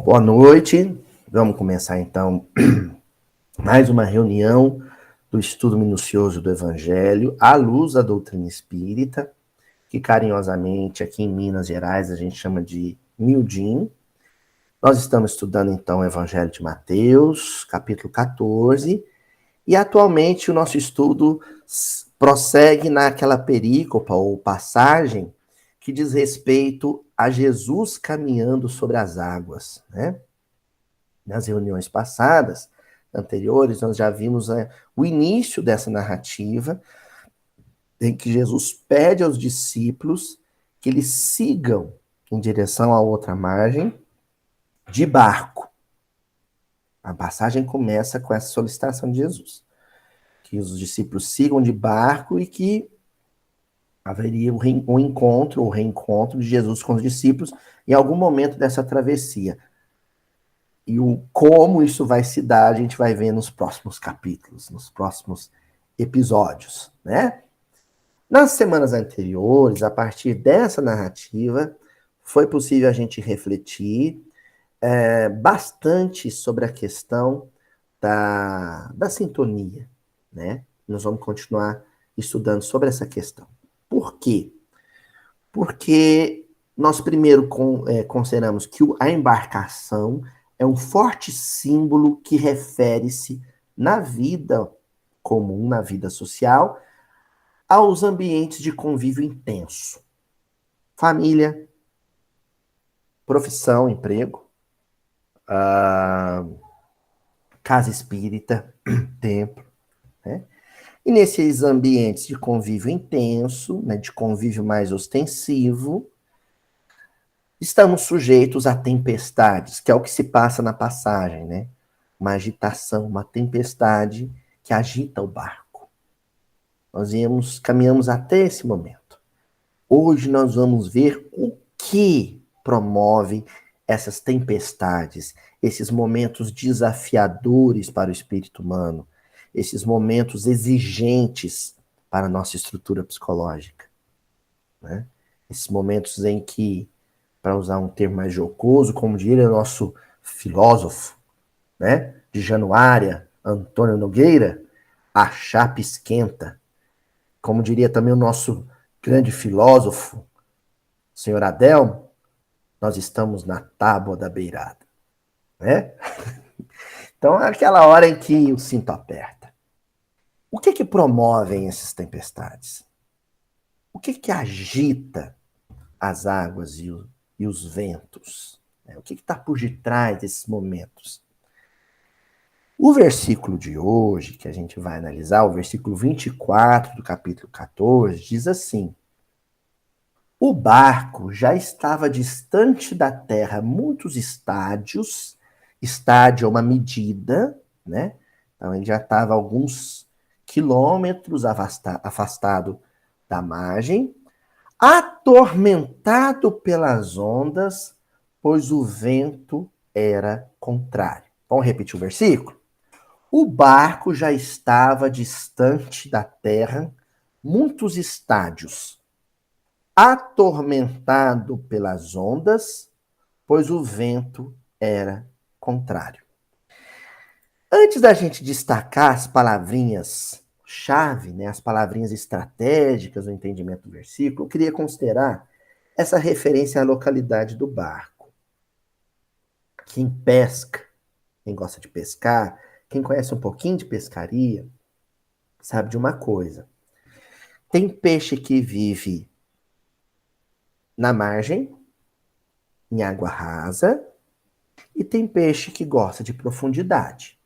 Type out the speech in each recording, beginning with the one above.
Boa noite. Vamos começar então mais uma reunião do estudo minucioso do Evangelho à luz da doutrina espírita, que carinhosamente aqui em Minas Gerais a gente chama de Mildim. Nós estamos estudando então o Evangelho de Mateus, capítulo 14, e atualmente o nosso estudo prossegue naquela perícopa ou passagem que diz respeito a Jesus caminhando sobre as águas, né? Nas reuniões passadas, anteriores, nós já vimos o início dessa narrativa, em que Jesus pede aos discípulos que eles sigam em direção à outra margem de barco. A passagem começa com essa solicitação de Jesus, que os discípulos sigam de barco e que haveria um encontro ou reencontro de Jesus com os discípulos em algum momento dessa travessia. E como isso vai se dar, a gente vai ver nos próximos capítulos, nos próximos episódios, né? Nas semanas anteriores, a partir dessa narrativa, foi possível a gente refletir bastante sobre a questão da sintonia, né? Nós vamos continuar estudando sobre essa questão. Por quê? Porque nós primeiro consideramos que a embarcação é um forte símbolo que refere-se na vida comum, na vida social, aos ambientes de convívio intenso. Família, profissão, emprego, casa espírita, templo, né? E nesses ambientes de convívio intenso, né, de convívio mais ostensivo, estamos sujeitos a tempestades, que é o que se passa na passagem, né? Uma agitação, uma tempestade que agita o barco. Nós caminhamos até esse momento. Hoje nós vamos ver o que promove essas tempestades, esses momentos desafiadores para o espírito humano, esses momentos exigentes para a nossa estrutura psicológica, né? Esses momentos em que, para usar um termo mais jocoso, como diria o nosso filósofo, né, de Januária, Antônio Nogueira, a chapa esquenta. Como diria também o nosso grande filósofo, senhor Adelmo, nós estamos na tábua da beirada, né? Então é aquela hora em que o cinto aperta. O que promovem essas tempestades? O que agita as águas e os ventos? O que está por detrás desses momentos? O versículo de hoje, que a gente vai analisar, o versículo 24 do capítulo 14, diz assim: o barco já estava distante da terra muitos estádios. Estádio é uma medida, né? Então ele já estava alguns quilômetros afastado da margem, atormentado pelas ondas, pois o vento era contrário. Vamos repetir o versículo? O barco já estava distante da terra muitos estádios, atormentado pelas ondas, pois o vento era contrário. Antes da gente destacar as palavrinhas-chave, né, as palavrinhas estratégicas do entendimento do versículo, eu queria considerar essa referência à localidade do barco. Quem pesca, quem gosta de pescar, quem conhece um pouquinho de pescaria, sabe de uma coisa. Tem peixe que vive na margem, em água rasa, e tem peixe que gosta de profundidade.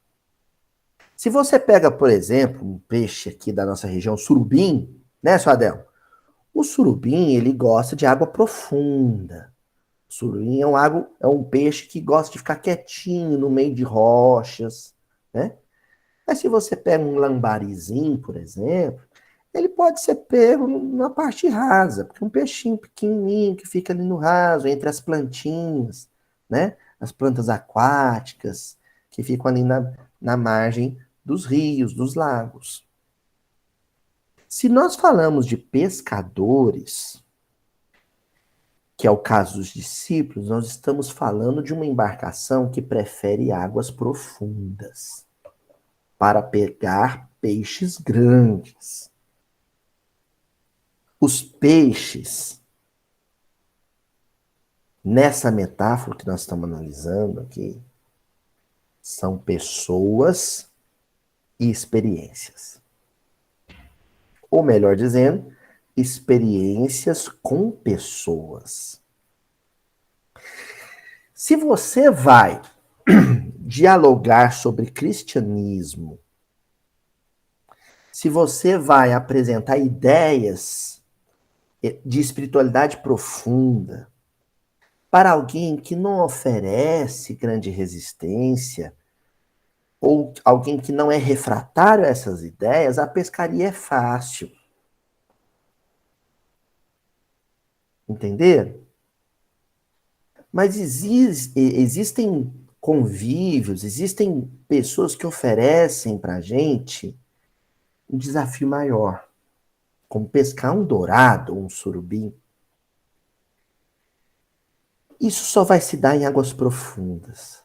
Se você pega, por exemplo, um peixe aqui da nossa região, surubim, né, Suadel? O surubim, ele gosta de água profunda. O surubim é um peixe que gosta de ficar quietinho no meio de rochas, né? Mas se você pega um lambarizinho, por exemplo, ele pode ser pego na parte rasa, porque é um peixinho pequenininho que fica ali no raso, entre as plantinhas, né? As plantas aquáticas, que ficam ali na margem dos rios, dos lagos. Se nós falamos de pescadores, que é o caso dos discípulos, nós estamos falando de uma embarcação que prefere águas profundas para pegar peixes grandes. Os peixes, nessa metáfora que nós estamos analisando aqui, são pessoas e experiências. Ou melhor dizendo, experiências com pessoas. Se você vai dialogar sobre cristianismo, se você vai apresentar ideias de espiritualidade profunda para alguém que não oferece grande resistência, ou alguém que não é refratário a essas ideias, a pescaria é fácil. Entender? Mas existem convívios, existem pessoas que oferecem para a gente um desafio maior, como pescar um dourado ou um surubim. Isso só vai se dar em águas profundas.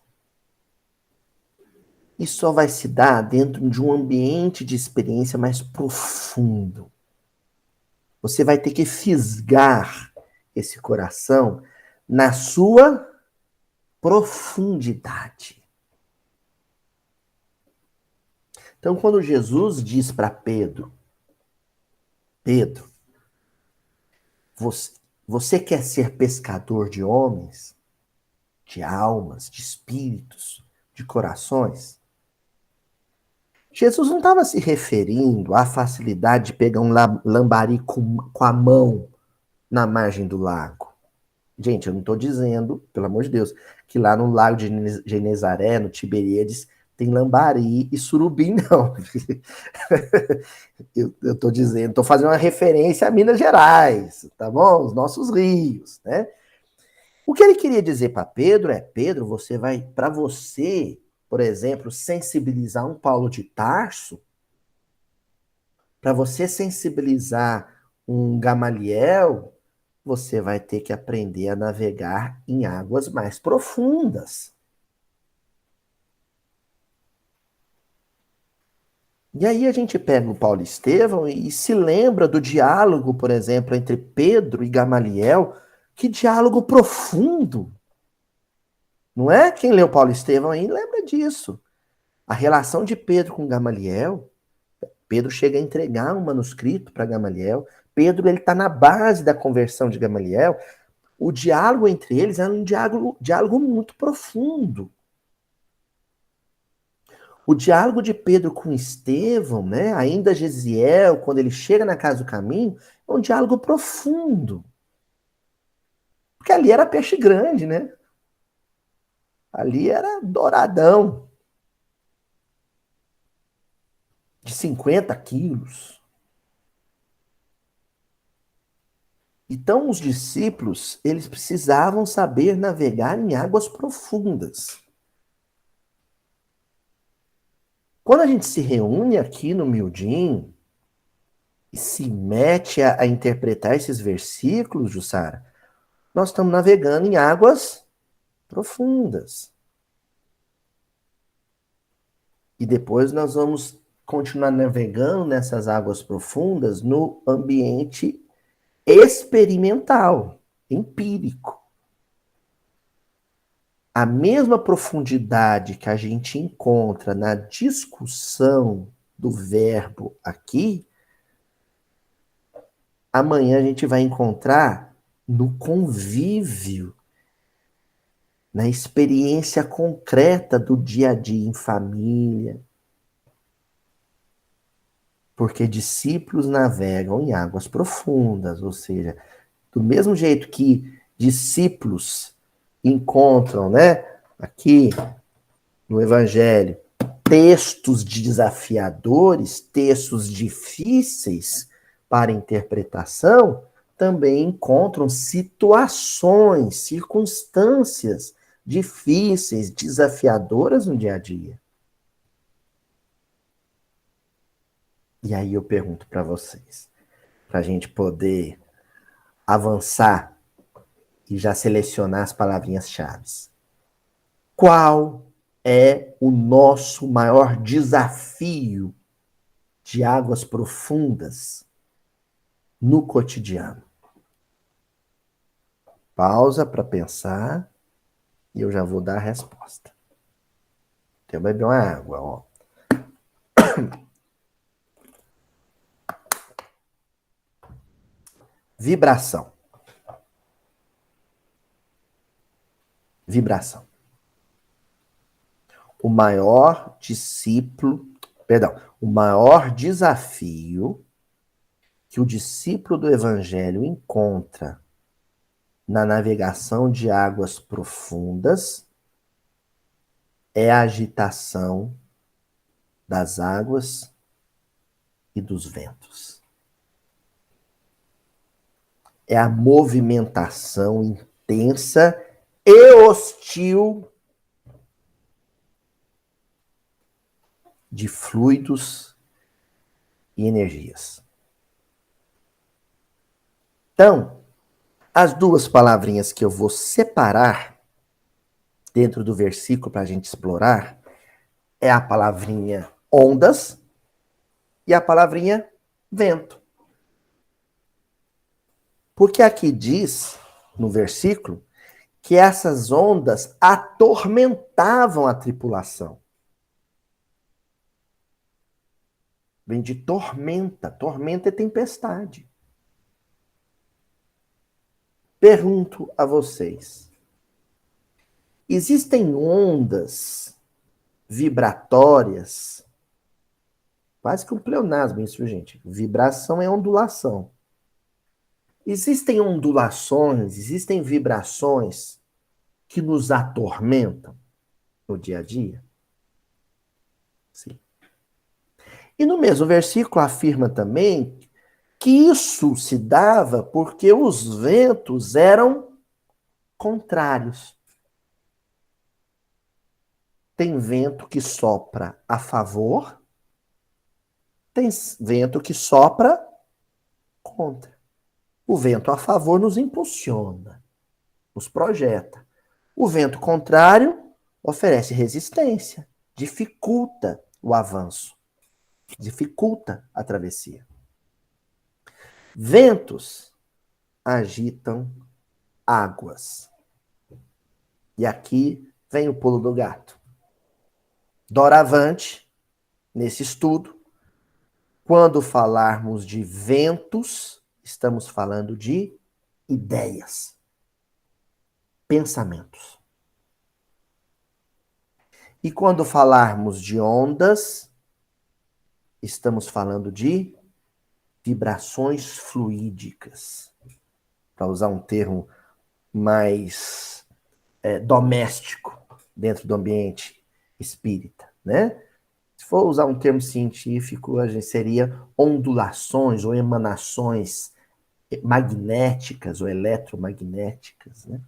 Isso só vai se dar dentro de um ambiente de experiência mais profundo. Você vai ter que fisgar esse coração na sua profundidade. Então, quando Jesus diz para Pedro, Pedro, você quer ser pescador de homens, de almas, de espíritos, de corações? Jesus não estava se referindo à facilidade de pegar um lambari com a mão na margem do lago. Gente, eu não estou dizendo, pelo amor de Deus, que lá no lago de Genezaré, no Tiberíades, tem lambari e surubim, não. Eu estou dizendo, estou fazendo uma referência a Minas Gerais, tá bom? Os nossos rios, né? O que ele queria dizer para Pedro é, Pedro, você vai, para você, por exemplo, sensibilizar um Paulo de Tarso, para você sensibilizar um Gamaliel, você vai ter que aprender a navegar em águas mais profundas. E aí a gente pega o Paulo Estevão e se lembra do diálogo, por exemplo, entre Pedro e Gamaliel. Que diálogo profundo! Não é? Quem leu Paulo Estevão aí lembra disso. A relação de Pedro com Gamaliel. Pedro chega a entregar um manuscrito para Gamaliel. Pedro ele está na base da conversão de Gamaliel. O diálogo entre eles era um diálogo muito profundo. O diálogo de Pedro com Estevão, né, ainda Gesiel, quando ele chega na casa do caminho, é um diálogo profundo. Porque ali era peixe grande, né? Ali era douradão, de 50 quilos. Então, os discípulos, eles precisavam saber navegar em águas profundas. Quando a gente se reúne aqui no Mildin e se mete a interpretar esses versículos, Jussara, nós estamos navegando em águas profundas. E depois nós vamos continuar navegando nessas águas profundas no ambiente experimental, empírico. A mesma profundidade que a gente encontra na discussão do verbo aqui, amanhã a gente vai encontrar no convívio, na experiência concreta do dia a dia em família. Porque discípulos navegam em águas profundas, ou seja, do mesmo jeito que discípulos encontram, né, aqui no Evangelho, textos desafiadores, textos difíceis para interpretação, também encontram situações, circunstâncias difíceis, desafiadoras no dia a dia. E aí eu pergunto para vocês, para a gente poder avançar e já selecionar as palavrinhas-chave. Qual é o nosso maior desafio de águas profundas no cotidiano? Pausa para pensar e eu já vou dar a resposta. Eu beber uma água, ó. Vibração. Vibração. O maior desafio que o discípulo do Evangelho encontra na navegação de águas profundas é a agitação das águas e dos ventos. É a movimentação intensa e hostil de fluidos e energias. Então, as duas palavrinhas que eu vou separar dentro do versículo para a gente explorar é a palavrinha ondas e a palavrinha vento. Porque aqui diz, no versículo, que essas ondas atormentavam a tripulação. Vem de tormenta. Tormenta é tempestade. Pergunto a vocês: existem ondas vibratórias? Quase que um pleonasmo isso, gente. Vibração é ondulação. Existem ondulações, existem vibrações que nos atormentam no dia a dia? Sim. E no mesmo versículo afirma também que isso se dava porque os ventos eram contrários. Tem vento que sopra a favor, tem vento que sopra contra. O vento a favor nos impulsiona, nos projeta. O vento contrário oferece resistência, dificulta o avanço, dificulta a travessia. Ventos agitam águas. E aqui vem o pulo do gato. Doravante, nesse estudo, quando falarmos de ventos, estamos falando de ideias, pensamentos. E quando falarmos de ondas, estamos falando de vibrações fluídicas. Para usar um termo mais doméstico dentro do ambiente espírita, né? Se for usar um termo científico, a gente seria ondulações ou emanações magnéticas ou eletromagnéticas, né?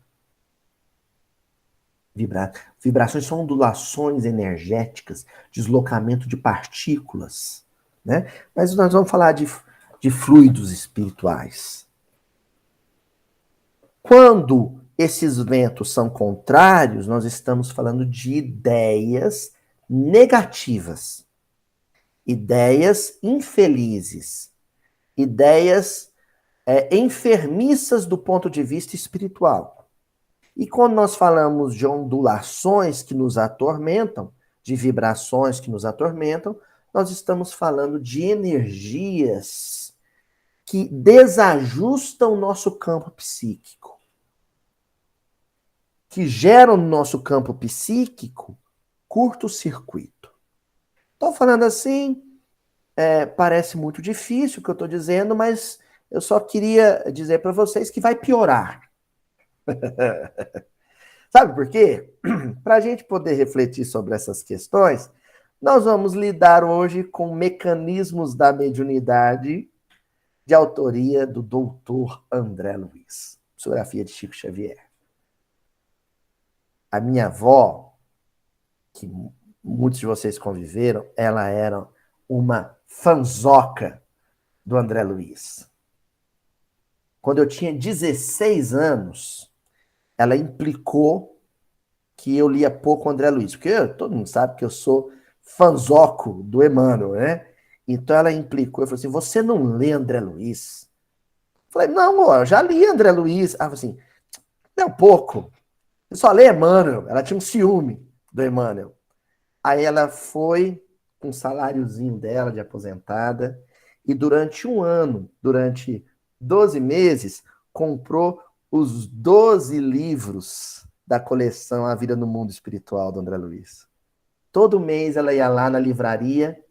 Vibrações são ondulações energéticas, deslocamento de partículas, né? Mas nós vamos falar de fluidos espirituais. Quando esses ventos são contrários, nós estamos falando de ideias negativas, ideias infelizes, ideias enfermiças do ponto de vista espiritual. E quando nós falamos de ondulações que nos atormentam, de vibrações que nos atormentam, nós estamos falando de energias que desajustam o nosso campo psíquico, que geram no nosso campo psíquico curto-circuito. Estou falando assim, parece muito difícil o que eu estou dizendo, mas eu só queria dizer para vocês que vai piorar. Sabe por quê? Para a gente poder refletir sobre essas questões, nós vamos lidar hoje com mecanismos da mediunidade de autoria do doutor André Luiz, psicografia de Chico Xavier. A minha avó, que muitos de vocês conviveram, ela era uma fanzoca do André Luiz. Quando eu tinha 16 anos, ela implicou que eu lia pouco o André Luiz, porque todo mundo sabe que eu sou fanzoco do Emmanuel, né? Então ela implicou, eu falei assim, você não lê André Luiz? Eu falei, não, ó, eu já li André Luiz. Ela falou assim, não, pouco, eu só leio Emmanuel. Ela tinha um ciúme do Emmanuel. Aí ela foi com um saláriozinho dela de aposentada e durante um ano, durante 12 meses, comprou os 12 livros da coleção A Vida no Mundo Espiritual do André Luiz. Todo mês ela ia lá na livraria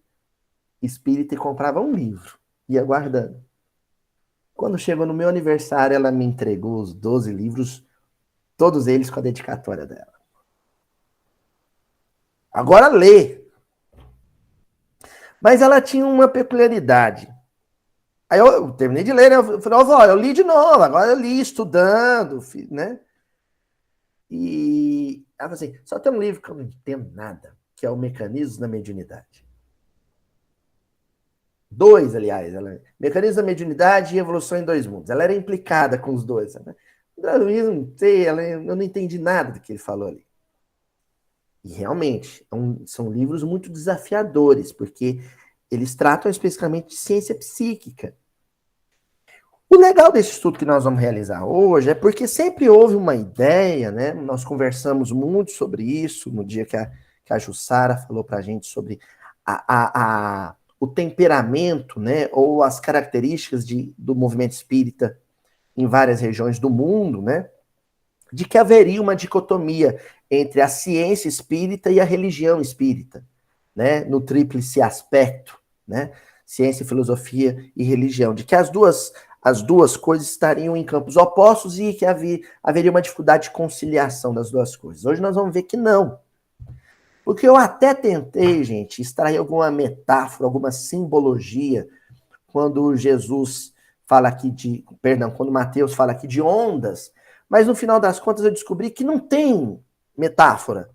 espírita e comprava um livro. Ia guardando. Quando chegou no meu aniversário, ela me entregou os 12 livros, todos eles com a dedicatória dela. Agora lê. Mas ela tinha uma peculiaridade. Aí eu terminei de ler, né? Eu falei, ó, vó, eu li de novo, agora eu li estudando, né? E ela falou assim, só tem um livro que eu não entendo nada, que é o Mecanismo da Mediunidade. Dois, aliás. Mecanismo da Mediunidade e Evolução em Dois Mundos. Ela era implicada com os dois. Né? Não sei, eu não entendi nada do que ele falou ali. E realmente, são livros muito desafiadores, porque eles tratam especificamente de ciência psíquica. O legal desse estudo que nós vamos realizar hoje é porque sempre houve uma ideia, né? Nós conversamos muito sobre isso no dia que a Jussara falou para a gente sobre o temperamento, né? Ou as características do movimento espírita em várias regiões do mundo, né? De que haveria uma dicotomia entre a ciência espírita e a religião espírita, né? No tríplice aspecto, né? Ciência, filosofia e religião, de que as duas coisas estariam em campos opostos e que haveria uma dificuldade de conciliação das duas coisas. Hoje nós vamos ver que não. Porque eu até tentei, gente, extrair alguma metáfora, alguma simbologia, quando Jesus fala aqui quando Mateus fala aqui de ondas, mas no final das contas eu descobri que não tem metáfora,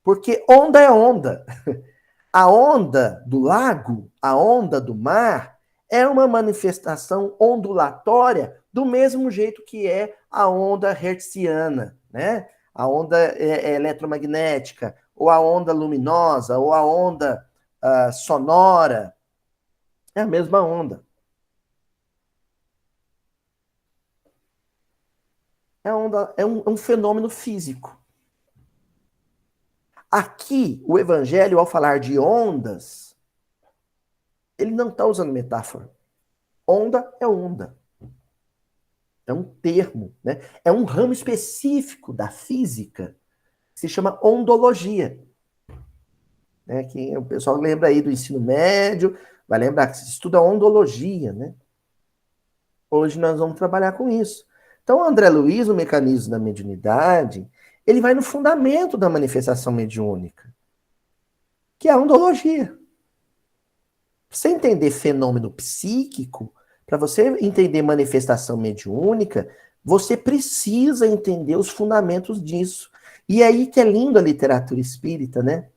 porque onda é onda. A onda do lago, a onda do mar, é uma manifestação ondulatória do mesmo jeito que é a onda hertziana, né? A onda eletromagnética, ou a onda luminosa, ou a onda sonora. É a mesma onda. É um fenômeno físico. Aqui, o Evangelho, ao falar de ondas, ele não está usando metáfora. Onda é onda. É um termo, né? É um ramo específico da física que se chama ondologia. Né? Que o pessoal lembra aí do ensino médio, vai lembrar que se estuda ondologia, né? Hoje nós vamos trabalhar com isso. Então, o André Luiz, o mecanismo da mediunidade, ele vai no fundamento da manifestação mediúnica, que é a ondologia. Pra você entender fenômeno psíquico, para você entender manifestação mediúnica, você precisa entender os fundamentos disso. E é aí que é lindo a literatura espírita, né?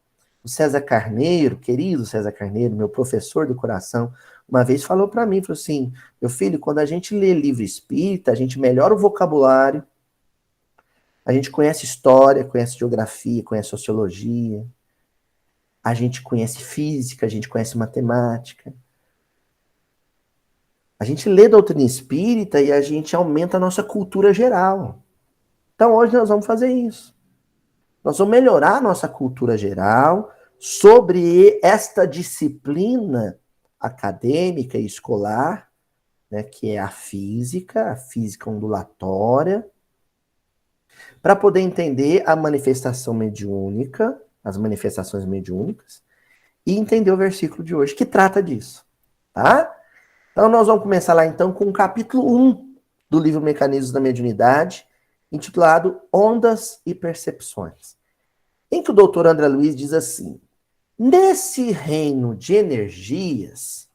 O César Carneiro, querido César Carneiro, meu professor do coração, uma vez falou para mim, falou assim, meu filho, quando a gente lê livro espírita, a gente melhora o vocabulário, a gente conhece história, conhece geografia, conhece sociologia, a gente conhece física, a gente conhece matemática. A gente lê doutrina espírita e a gente aumenta a nossa cultura geral. Então hoje nós vamos fazer isso. Nós vamos melhorar a nossa cultura geral sobre esta disciplina acadêmica e escolar, né, que é a física ondulatória, para poder entender a manifestação mediúnica, as manifestações mediúnicas, e entender o versículo de hoje, que trata disso. Tá? Então nós vamos começar lá então com o capítulo 1 do livro Mecanismos da Mediunidade, intitulado Ondas e Percepções, em que o doutor André Luiz diz assim, nesse reino de energias,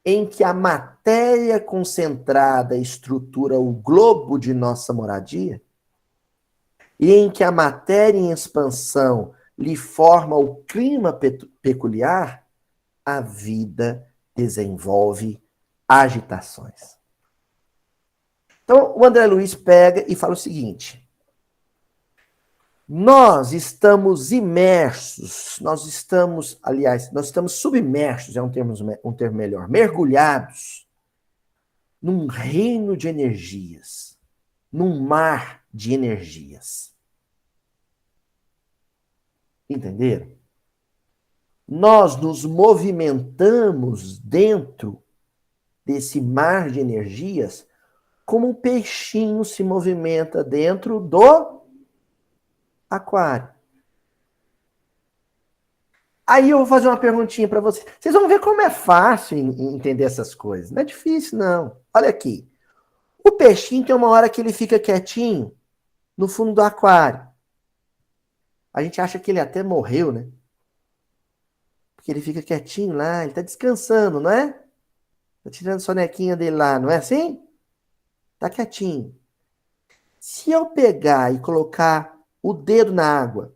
em que a matéria concentrada estrutura o globo de nossa moradia, e em que a matéria em expansão lhe forma o clima peculiar, a vida desenvolve agitações. Então, o André Luiz pega e fala o seguinte, Nós estamos imersos, nós estamos submersos, é um termo melhor, mergulhados num reino de energias, num mar de energias. Entenderam? Nós nos movimentamos dentro desse mar de energias como um peixinho se movimenta dentro do aquário. Aí eu vou fazer uma perguntinha para vocês. Vocês vão ver como é fácil entender essas coisas. Não é difícil, não. Olha aqui. O peixinho tem uma hora que ele fica quietinho no fundo do aquário. A gente acha que ele até morreu, né? Porque ele fica quietinho lá, ele tá descansando, não é? Tá tirando a sonequinha dele lá, não é assim? Tá quietinho. Se eu pegar e colocar o dedo na água,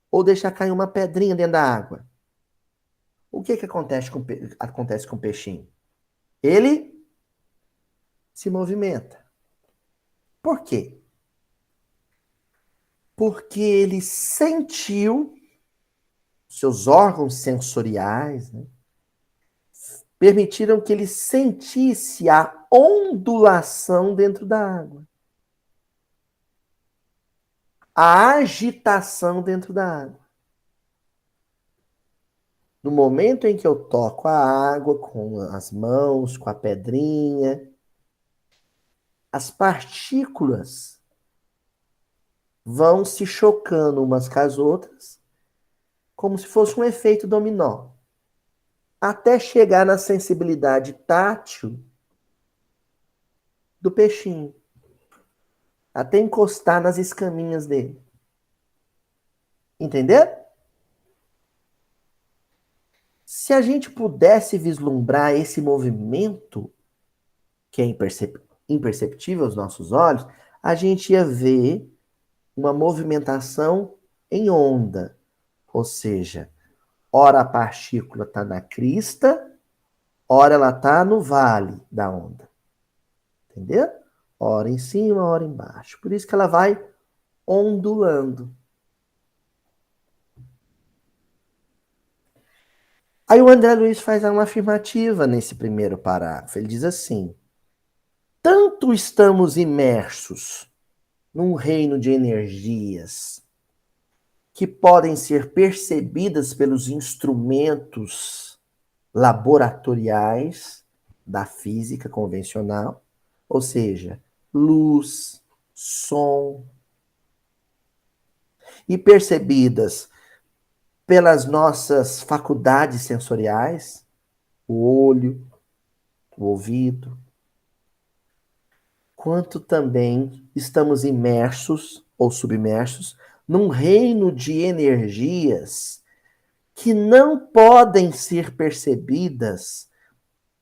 ou deixar cair uma pedrinha dentro da água, o que acontece com o peixinho? Ele se movimenta. Por quê? Porque ele sentiu, seus órgãos sensoriais, né, permitiram que ele sentisse a ondulação dentro da água. A agitação dentro da água. No momento em que eu toco a água com as mãos, com a pedrinha, as partículas vão se chocando umas com as outras, como se fosse um efeito dominó, até chegar na sensibilidade tátil do peixinho, até encostar nas escaminhas dele. Entendeu? Se a gente pudesse vislumbrar esse movimento, que é imperceptível aos nossos olhos, a gente ia ver uma movimentação em onda. Ou seja, ora a partícula está na crista, ora ela está no vale da onda. Entendeu? Ora em cima, ora embaixo. Por isso que ela vai ondulando. Aí o André Luiz faz uma afirmativa nesse primeiro parágrafo. Ele diz assim: tanto estamos imersos num reino de energias que podem ser percebidas pelos instrumentos laboratoriais da física convencional, ou seja, luz, som, e percebidas pelas nossas faculdades sensoriais, o olho, o ouvido, quanto também estamos imersos ou submersos num reino de energias que não podem ser percebidas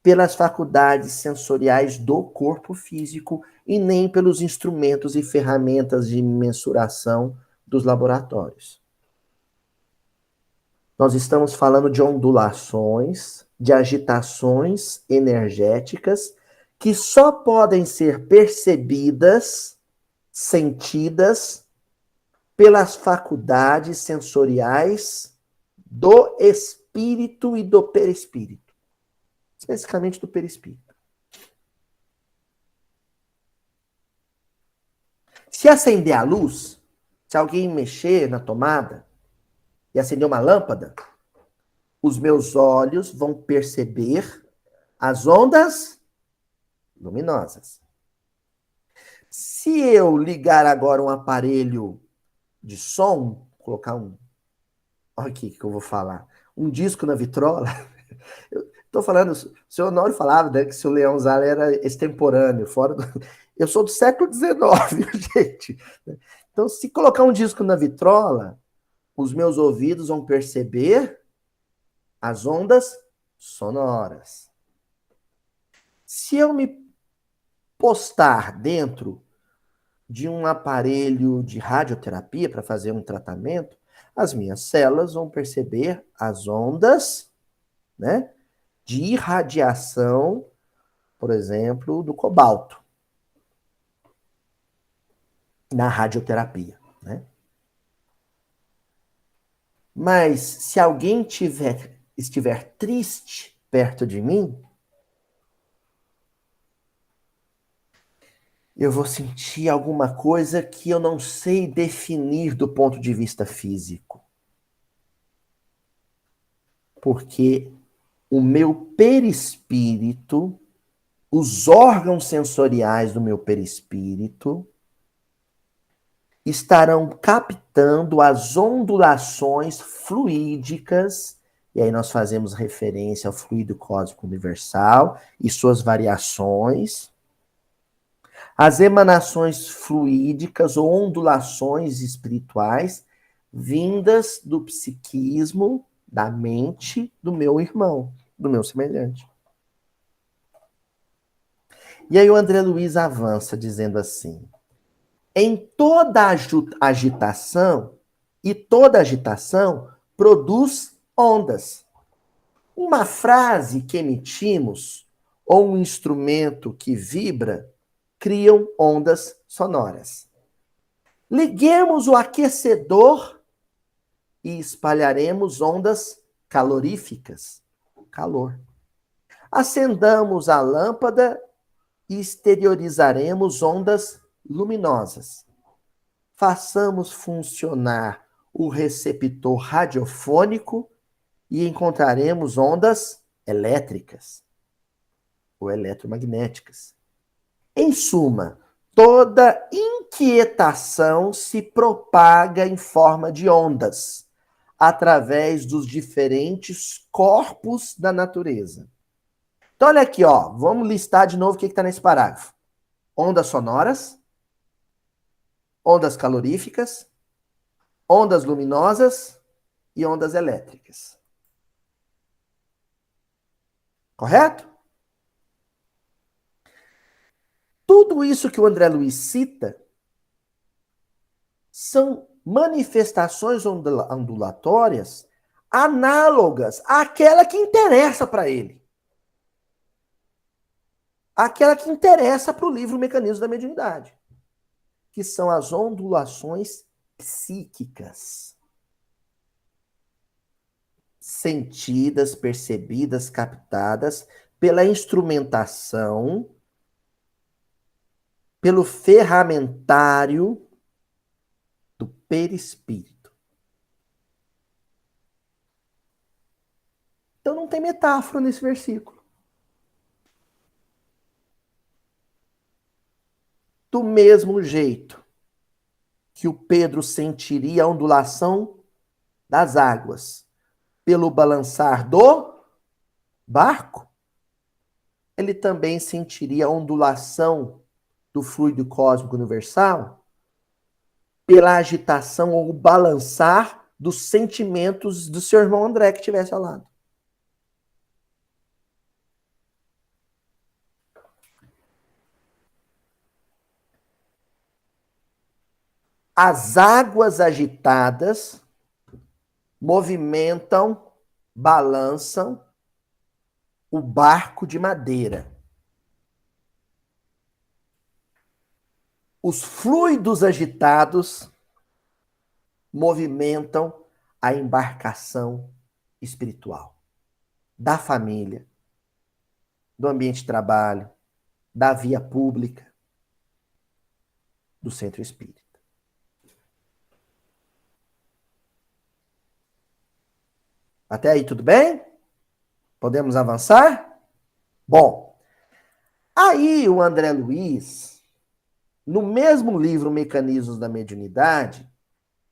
pelas faculdades sensoriais do corpo físico e nem pelos instrumentos e ferramentas de mensuração dos laboratórios. Nós estamos falando de ondulações, de agitações energéticas que só podem ser percebidas, sentidas pelas faculdades sensoriais do espírito e do perispírito. Especificamente do perispírito. Se acender a luz, se alguém mexer na tomada e acender uma lâmpada, os meus olhos vão perceber as ondas luminosas. Se eu ligar agora um aparelho de som, colocar olha aqui que eu vou falar, um disco na vitrola, eu estou falando, o senhor Honório falava, né, que se o Leão Zala era extemporâneo, fora do... Eu sou do século XIX, gente. Então, se colocar um disco na vitrola, os meus ouvidos vão perceber as ondas sonoras. Se eu me postar dentro de um aparelho de radioterapia para fazer um tratamento, as minhas células vão perceber as ondas, né, de irradiação, por exemplo, do cobalto na radioterapia. né? Mas se alguém estiver triste perto de mim, eu vou sentir alguma coisa que eu não sei definir do ponto de vista físico. Porque o meu perispírito, os órgãos sensoriais do meu perispírito, estarão captando as ondulações fluídicas, e aí nós fazemos referência ao fluido cósmico universal e suas variações, as emanações fluídicas ou ondulações espirituais vindas do psiquismo, da mente do meu irmão, do meu semelhante. E aí o André Luiz avança dizendo assim: em toda agitação, e toda agitação produz ondas. Uma frase que emitimos ou um instrumento que vibra criam ondas sonoras. Liguemos o aquecedor e espalharemos ondas caloríficas, calor. Acendamos a lâmpada e exteriorizaremos ondas luminosas. Façamos funcionar o receptor radiofônico e encontraremos ondas elétricas ou eletromagnéticas. Em suma, toda inquietação se propaga em forma de ondas através dos diferentes corpos da natureza. Então, olha aqui, ó, vamos listar de novo o que está nesse parágrafo. Ondas sonoras, ondas caloríficas, ondas luminosas e ondas elétricas. Correto? Tudo isso que o André Luiz cita são manifestações ondulatórias análogas àquela que interessa para ele. Aquela que interessa para o livro Mecanismos da Mediunidade, que são as ondulações psíquicas. Sentidas, percebidas, captadas pela instrumentação, pelo ferramentário do perispírito. Então não tem metáfora nesse versículo. Do mesmo jeito que o Pedro sentiria a ondulação das águas pelo balançar do barco, ele também sentiria a ondulação do fluido cósmico universal pela agitação ou balançar dos sentimentos do seu irmão André que estivesse ao lado. As águas agitadas movimentam, balançam o barco de madeira. Os fluidos agitados movimentam a embarcação espiritual da família, do ambiente de trabalho, da via pública, do centro espírita. Até aí tudo bem? Podemos avançar? Bom, aí o André Luiz, no mesmo livro Mecanismos da Mediunidade,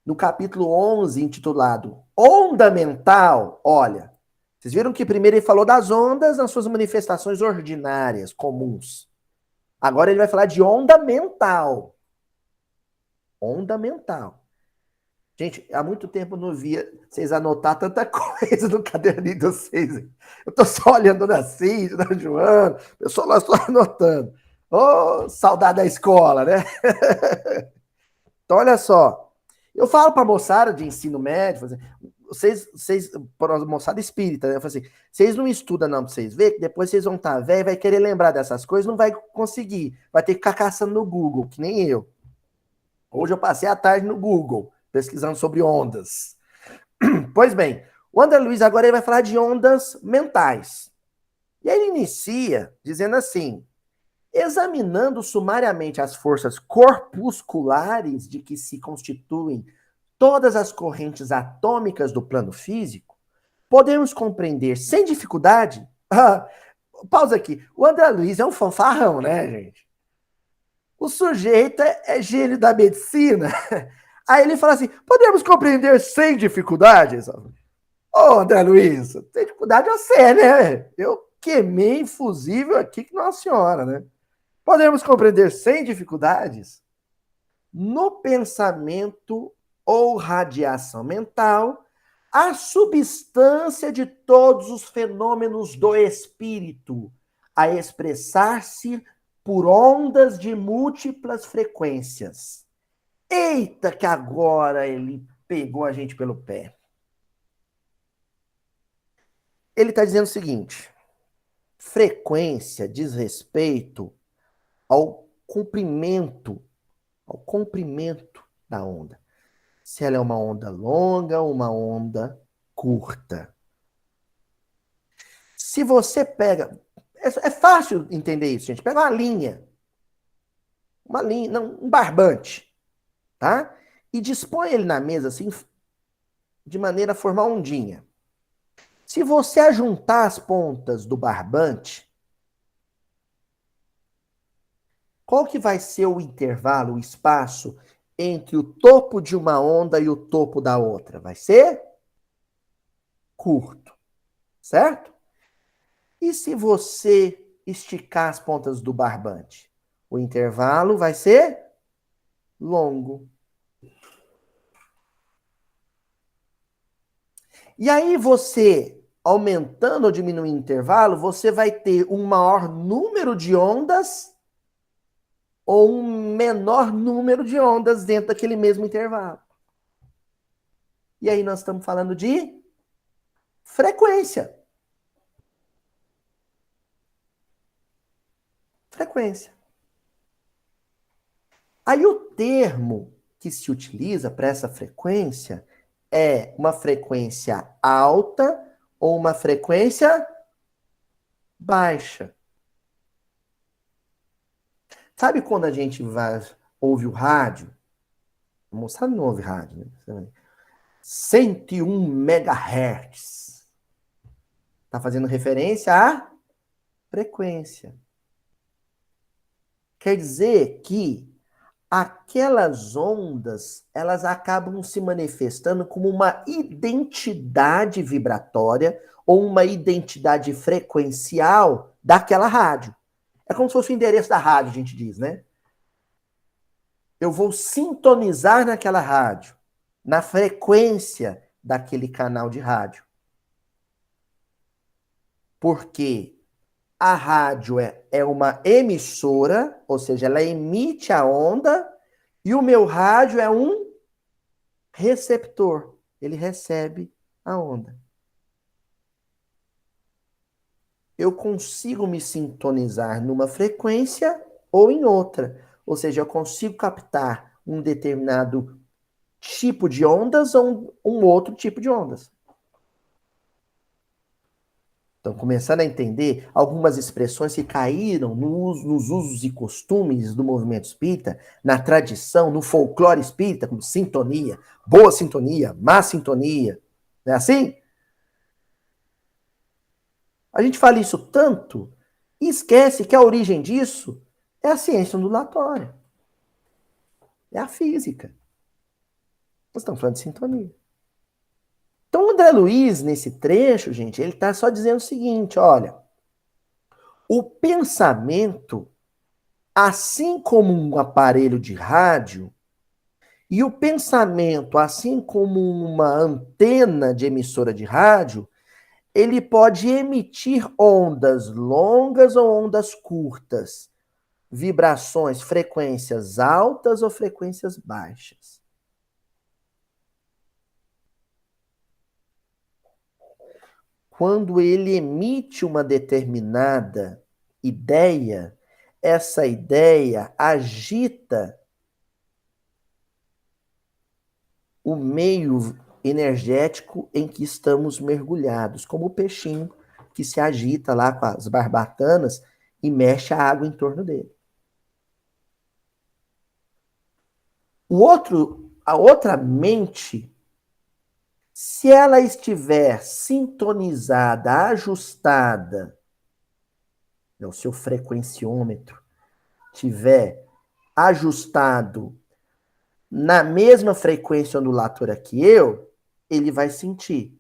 no capítulo 11, intitulado Onda Mental, olha, vocês viram que primeiro ele falou das ondas nas suas manifestações ordinárias, comuns. Agora ele vai falar de onda mental. Onda mental. Gente, há muito tempo eu não via vocês anotar tanta coisa no caderninho de vocês. Eu tô só olhando na Cid, na Joana, eu só lá estou anotando. Ô, oh, saudade da escola, né? Então, olha só. Eu falo para a moçada de ensino médio, vocês para a moçada espírita, né? Eu falo assim, vocês não estudam não para vocês verem, que depois vocês vão estar velho, vai querer lembrar dessas coisas, não vai conseguir. Vai ter que ficar caçando no Google, que nem eu. Hoje eu passei a tarde no Google, pesquisando sobre ondas. Pois bem, o André Luiz agora ele vai falar de ondas mentais. E aí ele inicia dizendo assim: examinando sumariamente as forças corpusculares de que se constituem todas as correntes atômicas do plano físico, podemos compreender sem dificuldade. Pausa aqui. O André Luiz é um fanfarrão, né, gente? O sujeito é gênio da medicina. Aí ele fala assim: podemos compreender sem dificuldades? Ô, André Luiz, tem dificuldade é você, né? Eu queimei infusível aqui que Nossa Senhora, né? Podemos compreender sem dificuldades? No pensamento ou radiação mental, a substância de todos os fenômenos do espírito, a expressar-se por ondas de múltiplas frequências. Eita, que agora ele pegou a gente pelo pé. Ele está dizendo o seguinte: frequência diz respeito ao comprimento da onda. Se ela é uma onda longa ou uma onda curta. Se você pega... É fácil entender isso, gente. Pega uma linha, não, um barbante, tá? E dispõe ele na mesa assim, de maneira a formar ondinha. Se você ajuntar as pontas do barbante, qual que vai ser o intervalo, o espaço entre o topo de uma onda e o topo da outra? Vai ser curto, certo? E se você esticar as pontas do barbante? O intervalo vai ser longo. E aí você, aumentando ou diminuindo o intervalo, você vai ter um maior número de ondas ou um menor número de ondas dentro daquele mesmo intervalo. E aí nós estamos falando de frequência. Frequência. Aí o termo que se utiliza para essa frequência é uma frequência alta ou uma frequência baixa. Sabe quando a gente ouve o rádio? A moçada não ouve rádio, né? 101 MHz. Está fazendo referência à frequência. Quer dizer que aquelas ondas, elas acabam se manifestando como uma identidade vibratória ou uma identidade frequencial daquela rádio. É como se fosse o endereço da rádio, a gente diz, né? Eu vou sintonizar naquela rádio, na frequência daquele canal de rádio. Porque a rádio é uma emissora, ou seja, ela emite a onda, e o meu rádio é um receptor. Ele recebe a onda. Eu consigo me sintonizar numa frequência ou em outra. Ou seja, eu consigo captar um determinado tipo de ondas ou um outro tipo de ondas. Então, começando a entender algumas expressões que caíram nos usos e costumes do movimento espírita, na tradição, no folclore espírita, como sintonia, boa sintonia, má sintonia. Não é assim? A gente fala isso tanto e esquece que a origem disso é a ciência ondulatória. É a física. Nós estamos falando de sintonia. Então, o André Luiz, nesse trecho, gente, ele está só dizendo o seguinte, olha, o pensamento, assim como um aparelho de rádio, e o pensamento, assim como uma antena de emissora de rádio, ele pode emitir ondas longas ou ondas curtas, vibrações, frequências altas ou frequências baixas. Quando ele emite uma determinada ideia, essa ideia agita o meio energético em que estamos mergulhados, como o peixinho que se agita lá com as barbatanas e mexe a água em torno dele. A outra mente, se ela estiver sintonizada, ajustada, o seu frequenciômetro tiver ajustado na mesma frequência ondulatória que eu, ele vai sentir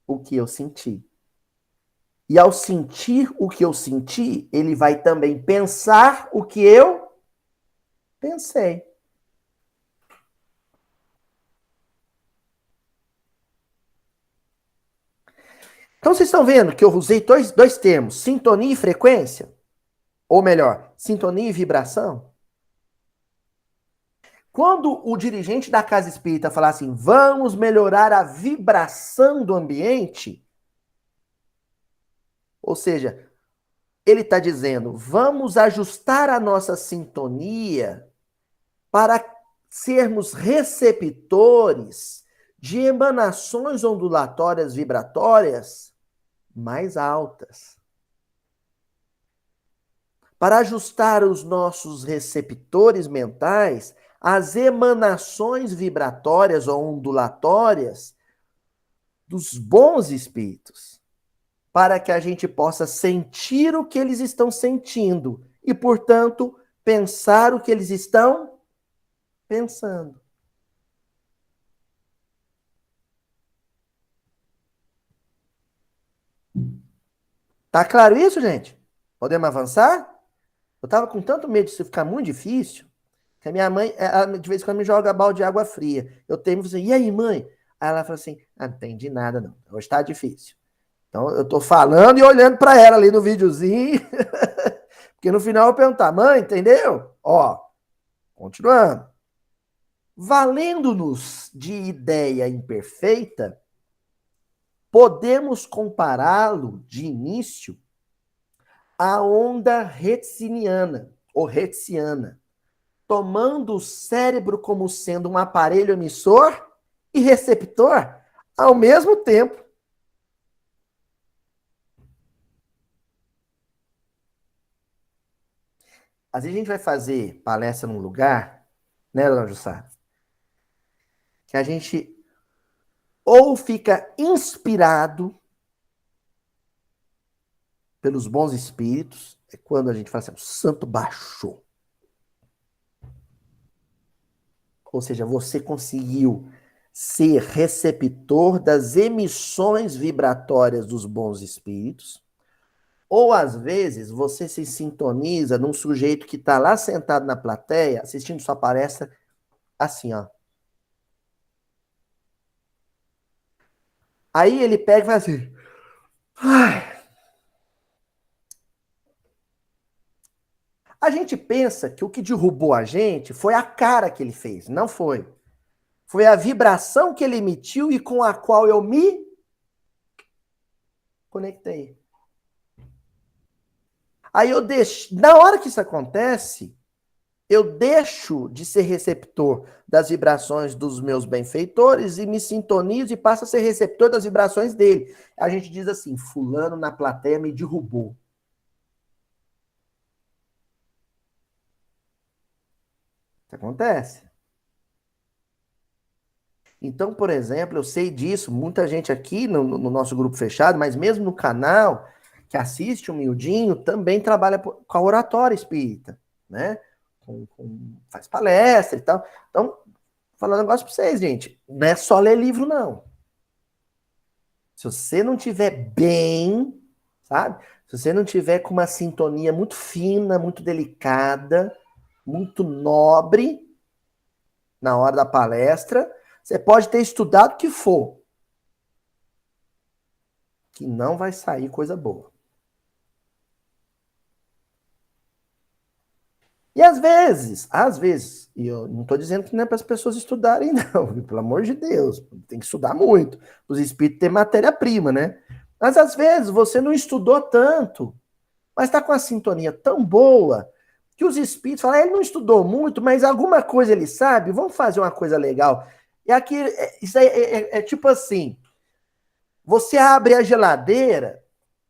o que eu senti. E ao sentir o que eu senti, ele vai também pensar o que eu pensei. Então vocês estão vendo que eu usei dois termos, sintonia e frequência? Ou melhor, sintonia e vibração? Quando o dirigente da casa espírita falar assim, vamos melhorar a vibração do ambiente, ou seja, ele está dizendo, vamos ajustar a nossa sintonia para sermos receptores de emanações ondulatórias vibratórias mais altas. Para ajustar os nossos receptores mentais às emanações vibratórias ou ondulatórias dos bons espíritos, para que a gente possa sentir o que eles estão sentindo e, portanto, pensar o que eles estão pensando. Tá claro isso, gente? Podemos avançar? Eu tava com tanto medo de isso ficar muito difícil, que a minha mãe, ela, de vez em quando, me joga balde de água fria. Eu tenho assim, e aí, mãe? Aí ela fala assim, não entendi nada, não. Hoje tá difícil. Então, eu tô falando e olhando para ela ali no videozinho, porque no final eu perguntar, mãe, entendeu? Ó, continuando. Valendo-nos de ideia imperfeita, podemos compará-lo de início à onda hertziana, ou hertziana, tomando o cérebro como sendo um aparelho emissor e receptor ao mesmo tempo. Às vezes a gente vai fazer palestra num lugar, né, dona Jussara? Que a gente ou fica inspirado pelos bons espíritos, é quando a gente fala assim, o santo baixou. Ou seja, você conseguiu ser receptor das emissões vibratórias dos bons espíritos, ou às vezes você se sintoniza num sujeito que está lá sentado na plateia, assistindo sua palestra, assim, ó. Aí ele pega e fala assim, ai. A gente pensa que o que derrubou a gente foi a cara que ele fez. Não foi. Foi a vibração que ele emitiu e com a qual eu me conectei. Aí eu deixo. Na hora que isso acontece, eu deixo de ser receptor das vibrações dos meus benfeitores e me sintonizo e passo a ser receptor das vibrações dele. A gente diz assim, fulano na plateia me derrubou. Isso acontece. Então, por exemplo, eu sei disso, muita gente aqui no nosso grupo fechado, mas mesmo no canal, que assiste o Mildinho, também trabalha com a oratória espírita, né? Faz palestra e tal. Então, vou falar um negócio para vocês, gente. Não é só ler livro, não. Se você não tiver bem, sabe? Se você não tiver com uma sintonia muito fina, muito delicada, muito nobre na hora da palestra, você pode ter estudado o que for, que não vai sair coisa boa. E às vezes, e eu não estou dizendo que não é para as pessoas estudarem, não, pelo amor de Deus, tem que estudar muito. Os espíritos têm matéria-prima, né? Mas às vezes você não estudou tanto, mas está com a sintonia tão boa que os espíritos falam, ele não estudou muito, mas alguma coisa ele sabe, vamos fazer uma coisa legal. E aqui, isso aí é tipo assim, você abre a geladeira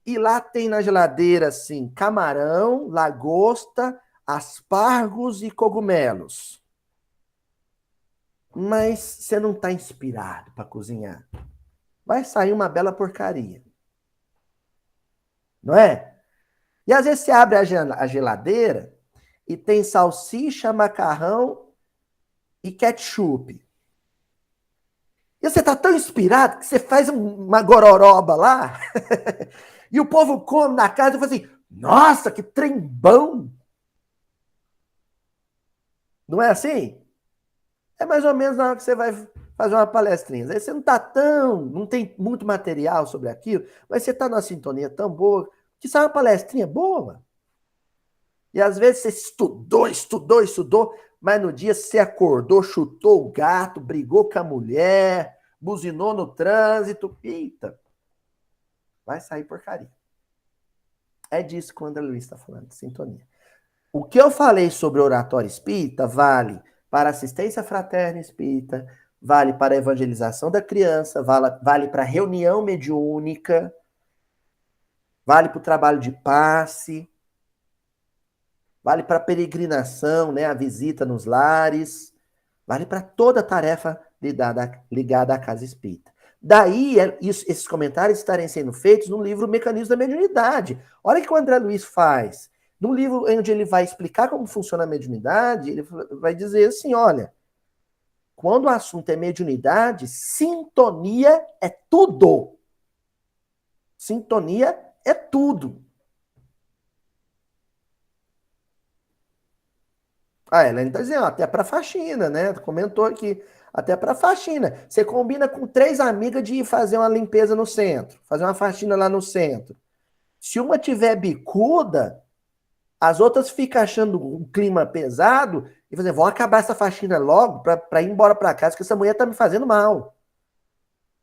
e lá tem na geladeira, assim, camarão, lagosta, aspargos e cogumelos. Mas você não está inspirado para cozinhar. Vai sair uma bela porcaria. Não é? E às vezes você abre a geladeira e tem salsicha, macarrão e ketchup. E você tá tão inspirado que você faz uma gororoba lá e o povo come na casa e fala assim, nossa, que trem bom! Não é assim? É mais ou menos na hora que você vai fazer uma palestrinha. Aí você não tá não tem muito material sobre aquilo, mas você tá numa sintonia tão boa que sai uma palestrinha boa. E às vezes você estudou, mas no dia você acordou, chutou o gato, brigou com a mulher, buzinou no trânsito. Eita, vai sair porcaria. É disso que o André Luiz está falando, de sintonia. O que eu falei sobre oratório espírita vale para assistência fraterna espírita, vale para a evangelização da criança, vale para reunião mediúnica, vale para o trabalho de passe, vale para a peregrinação, né, a visita nos lares, vale para toda tarefa ligada à casa espírita. Daí, esses comentários estarem sendo feitos no livro Mecanismo da Mediunidade. Olha o que o André Luiz faz. No livro onde ele vai explicar como funciona a mediunidade, ele vai dizer assim, olha, quando o assunto é mediunidade, sintonia é tudo. Sintonia é tudo. A Ellen está dizendo, até para faxina, né? Comentou aqui. Até para faxina. Você combina com 3 amigas de ir fazer uma limpeza no centro, fazer uma faxina lá no centro. Se uma tiver bicuda, as outras ficam achando um clima pesado e fazer, vão acabar essa faxina logo para ir embora para casa, que essa mulher tá me fazendo mal.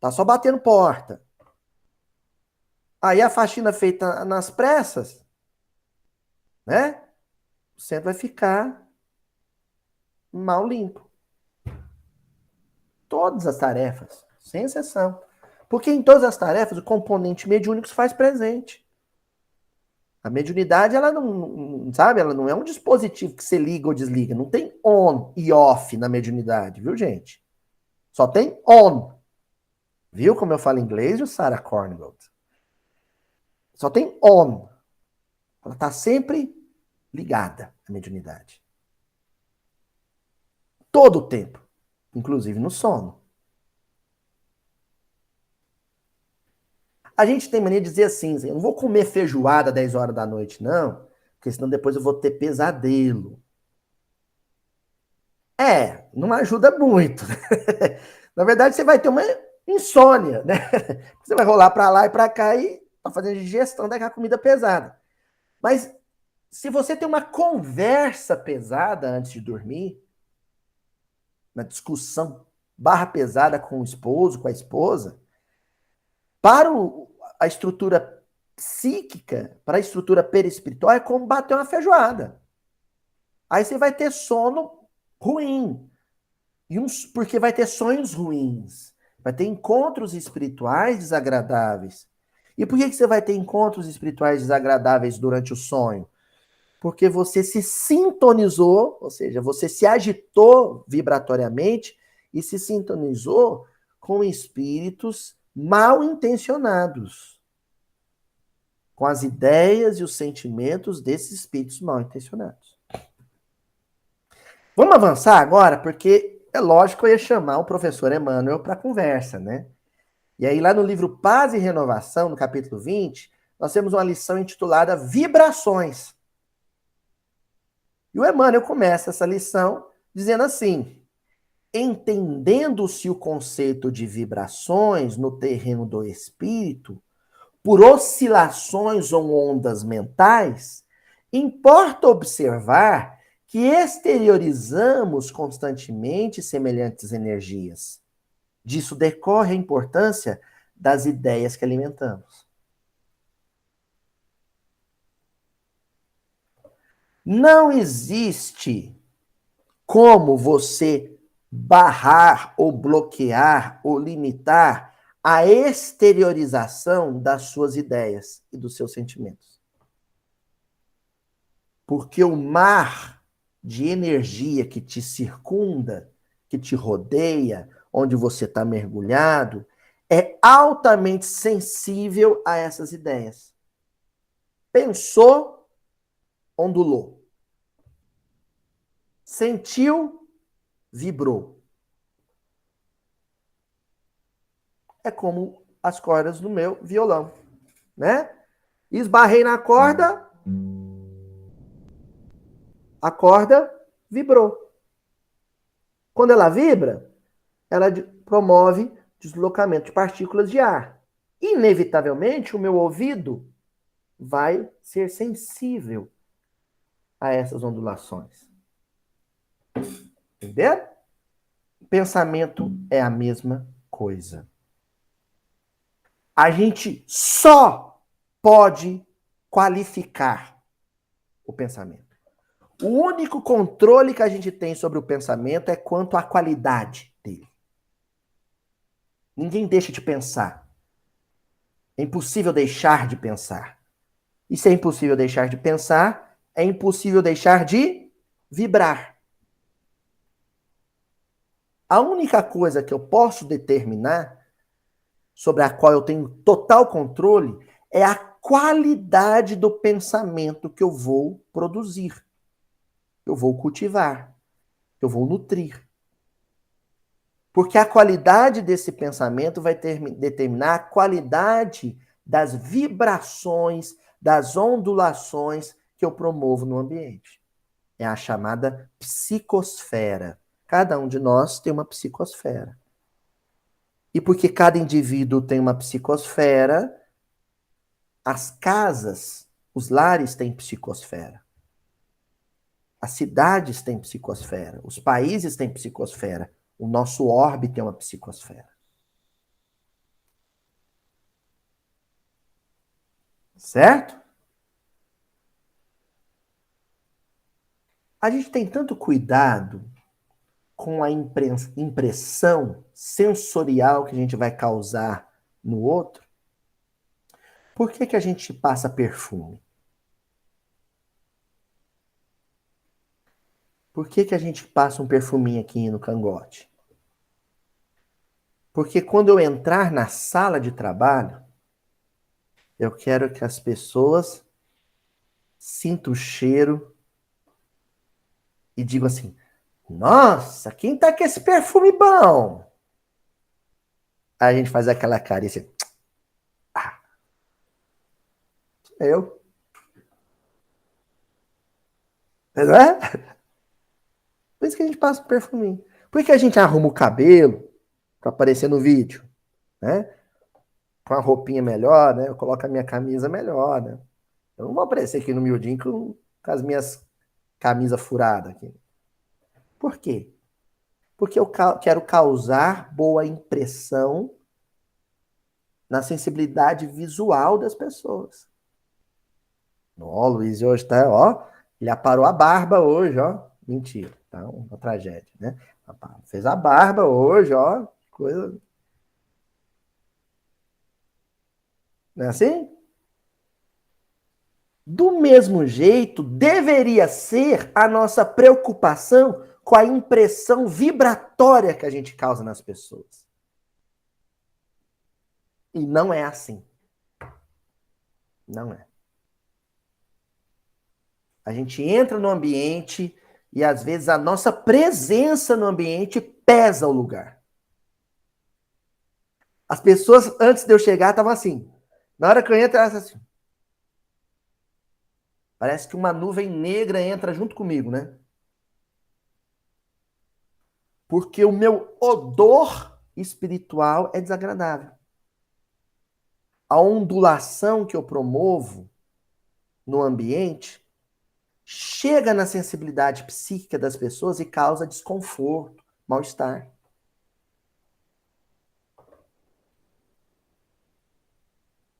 Tá só batendo porta. Aí a faxina feita nas pressas, né? O centro vai ficar mal limpo. Todas as tarefas, sem exceção. Porque em todas as tarefas o componente mediúnico se faz presente. A mediunidade, ela não, sabe, ela não é um dispositivo que você liga ou desliga. Não tem on e off na mediunidade, viu, gente? Só tem on. Viu como eu falo inglês, o Sarah Corngold? Só tem on. Ela está sempre ligada, a mediunidade. Todo o tempo. Inclusive no sono. A gente tem mania de dizer assim, eu não vou comer feijoada às 10 horas da noite, não, porque senão depois eu vou ter pesadelo. Não ajuda muito. Na verdade, você vai ter uma insônia, né? Você vai rolar para lá e para cá e tá fazendo digestão daquela comida pesada. Mas se você tem uma conversa pesada antes de dormir, uma discussão barra pesada com o esposo, com a esposa, para a estrutura psíquica, para a estrutura perispiritual, é como bater uma feijoada. Aí você vai ter sono ruim. Porque vai ter sonhos ruins. Vai ter encontros espirituais desagradáveis. E por que você vai ter encontros espirituais desagradáveis durante o sonho? Porque você se sintonizou, ou seja, você se agitou vibratoriamente e se sintonizou com espíritos mal intencionados, com as ideias e os sentimentos desses espíritos mal intencionados. Vamos avançar agora, porque é lógico que eu ia chamar o professor Emmanuel para conversa, né? E aí, lá no livro Paz e Renovação, no capítulo 20, nós temos uma lição intitulada Vibrações. E o Emmanuel começa essa lição dizendo assim: entendendo-se o conceito de vibrações no terreno do espírito, por oscilações ou ondas mentais, importa observar que exteriorizamos constantemente semelhantes energias. Disso decorre a importância das ideias que alimentamos. Não existe como você barrar ou bloquear ou limitar a exteriorização das suas ideias e dos seus sentimentos. Porque o mar de energia que te circunda, que te rodeia, onde você está mergulhado, é altamente sensível a essas ideias. Pensou, ondulou. Sentiu, vibrou. É como as cordas do meu violão, né? Esbarrei na corda, a corda vibrou. Quando ela vibra, ela promove deslocamento de partículas de ar. Inevitavelmente, o meu ouvido vai ser sensível a essas ondulações. Entendeu? Pensamento é a mesma coisa. A gente só pode qualificar o pensamento. O único controle que a gente tem sobre o pensamento é quanto à qualidade dele. Ninguém deixa de pensar. É impossível deixar de pensar. E se é impossível deixar de pensar, é impossível deixar de vibrar. A única coisa que eu posso determinar, sobre a qual eu tenho total controle, é a qualidade do pensamento que eu vou produzir, que eu vou cultivar, que eu vou nutrir. Porque a qualidade desse pensamento vai determinar a qualidade das vibrações, das ondulações que eu promovo no ambiente. É a chamada psicosfera. Cada um de nós tem uma psicosfera. E porque cada indivíduo tem uma psicosfera, as casas, os lares têm psicosfera. As cidades têm psicosfera. Os países têm psicosfera. O nosso orbe tem uma psicosfera. Certo? A gente tem tanto cuidado com a impressão sensorial que a gente vai causar no outro. Por que a gente passa perfume? Por que a gente passa um perfuminho aqui no cangote? Porque quando eu entrar na sala de trabalho, eu quero que as pessoas sintam o cheiro e digam assim: nossa, quem tá com esse perfume bom? Aí a gente faz aquela carícia. Ah, eu. Não é? Por isso que a gente passa o perfuminho. Por que a gente arruma o cabelo para aparecer no vídeo? Né? Com a roupinha melhor, né? Eu coloco a minha camisa melhor, né? Eu não vou aparecer aqui no miudinho com as minhas camisas furadas aqui. Por quê? Porque eu quero causar boa impressão na sensibilidade visual das pessoas. Ó, o Luiz hoje tá, ó, ele aparou a barba hoje, ó. Mentira, tá uma tragédia, né? Fez a barba hoje, ó, coisa. Não é assim? Do mesmo jeito, deveria ser a nossa preocupação com a impressão vibratória que a gente causa nas pessoas. E não é assim. Não é. A gente entra no ambiente e às vezes a nossa presença no ambiente pesa o lugar. As pessoas, antes de eu chegar, estavam assim. Na hora que eu entro, elas assim. Parece que uma nuvem negra entra junto comigo, né? Porque o meu odor espiritual é desagradável. A ondulação que eu promovo no ambiente chega na sensibilidade psíquica das pessoas e causa desconforto, mal-estar.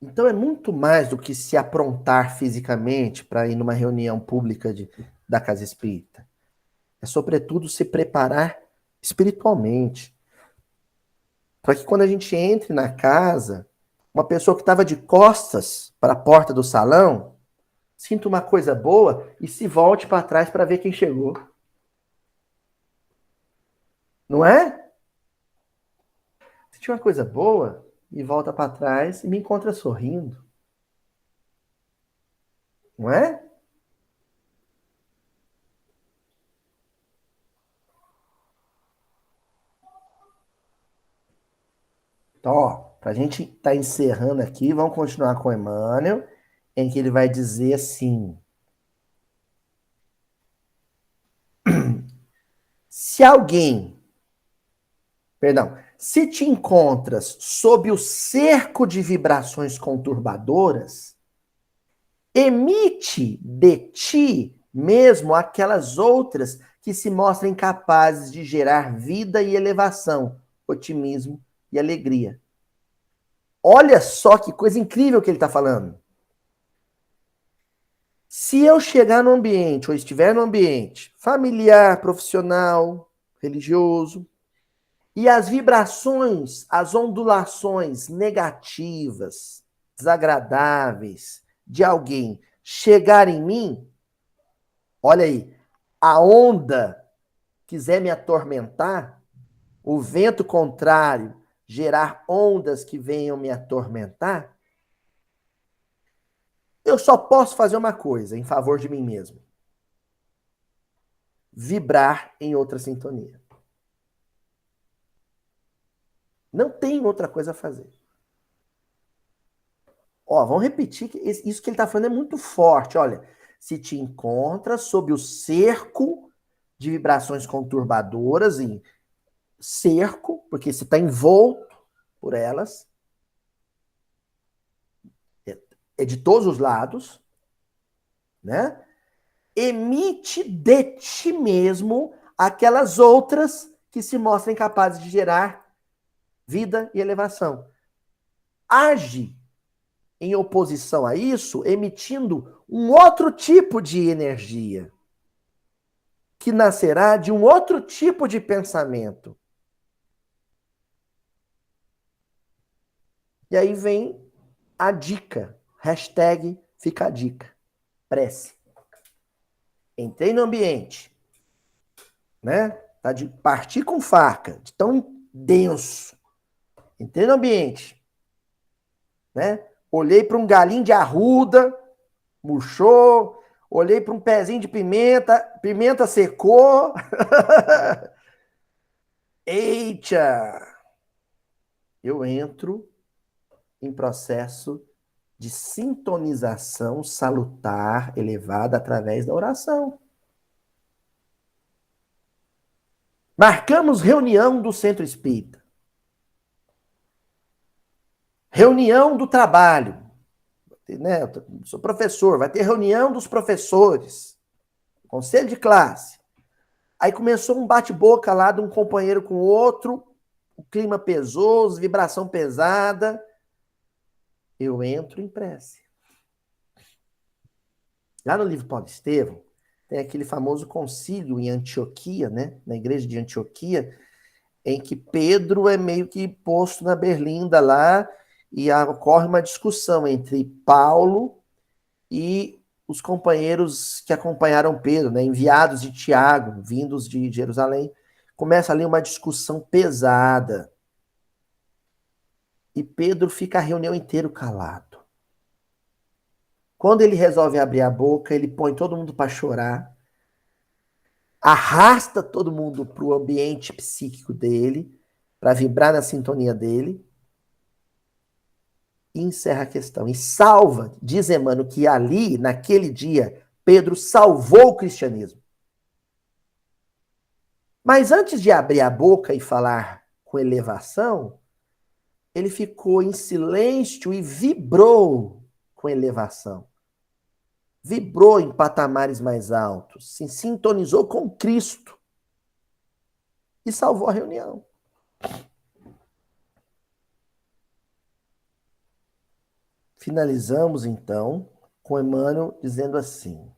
Então é muito mais do que se aprontar fisicamente para ir numa reunião pública da Casa Espírita. É sobretudo se preparar espiritualmente. Para que quando a gente entre na casa, uma pessoa que estava de costas para a porta do salão, sinta uma coisa boa e se volte para trás para ver quem chegou. Não é? Sente uma coisa boa e volta para trás e me encontra sorrindo. Não é? Então, ó, para a gente estar encerrando aqui, vamos continuar com o Emmanuel, em que ele vai dizer assim: se alguém, perdão, se te encontras sob o cerco de vibrações conturbadoras, emite de ti mesmo aquelas outras que se mostrem capazes de gerar vida e elevação, otimismo e alegria. Olha só que coisa incrível que ele está falando. Se eu chegar no ambiente, ou estiver no ambiente familiar, profissional, religioso, e as vibrações, as ondulações negativas, desagradáveis de alguém chegar em mim, olha aí, a onda quiser me atormentar, o vento contrário gerar ondas que venham me atormentar, eu só posso fazer uma coisa em favor de mim mesmo: vibrar em outra sintonia. Não tem outra coisa a fazer. Ó, vamos repetir que isso que ele está falando é muito forte. Olha, se te encontra sob o cerco de vibrações conturbadoras, em cerco, porque você está envolto por elas, é de todos os lados, né? Emite de ti mesmo aquelas outras que se mostrem capazes de gerar vida e elevação. Age em oposição a isso, emitindo um outro tipo de energia, que nascerá de um outro tipo de pensamento. E aí vem a dica, hashtag fica a dica, prece. Entrei no ambiente, né? Tá de partir com faca, de tão denso. Entrei no ambiente, né? Olhei para um galinho de arruda, murchou. Olhei para um pezinho de pimenta, pimenta secou. Eita! Eu entro em processo de sintonização salutar elevada através da oração. Marcamos reunião do Centro Espírita. Reunião do trabalho. Né? Eu sou professor, vai ter reunião dos professores. Conselho de classe. Aí começou um bate-boca lá de um companheiro com o outro, o clima pesoso, vibração pesada. Eu entro em prece. Lá no livro Paulo Estevão, tem aquele famoso concílio em Antioquia, né? Na igreja de Antioquia, em que Pedro é meio que posto na berlinda lá e ocorre uma discussão entre Paulo e os companheiros que acompanharam Pedro, né? Enviados de Tiago, vindos de Jerusalém. Começa ali uma discussão pesada. E Pedro fica a reunião inteira calado. Quando ele resolve abrir a boca, ele põe todo mundo para chorar, arrasta todo mundo para o ambiente psíquico dele, para vibrar na sintonia dele, e encerra a questão. E salva, diz Emmanuel, que ali, naquele dia, Pedro salvou o cristianismo. Mas antes de abrir a boca e falar com elevação, ele ficou em silêncio e vibrou com elevação. Vibrou em patamares mais altos, se sintonizou com Cristo e salvou a reunião. Finalizamos, então, com Emmanuel dizendo assim: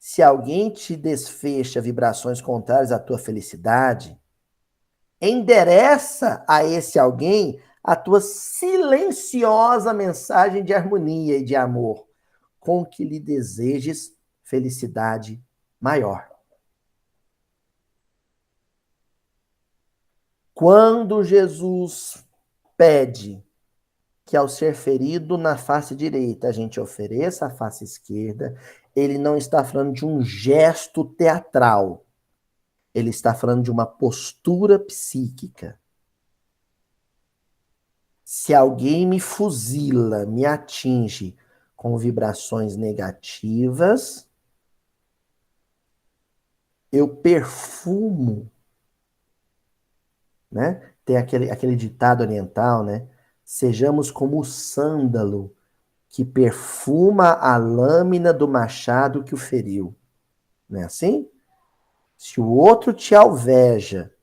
Se alguém te desfecha vibrações contrárias à tua felicidade, endereça a esse alguém a tua silenciosa mensagem de harmonia e de amor, com que lhe desejes felicidade maior. Quando Jesus pede que ao ser ferido na face direita a gente ofereça a face esquerda, ele não está falando de um gesto teatral. Ele está falando de uma postura psíquica. Se alguém me fuzila, me atinge com vibrações negativas, eu perfumo, né? Tem aquele ditado oriental, né? Sejamos como o sândalo que perfuma a lâmina do machado que o feriu. Não é assim? Se o outro te alveja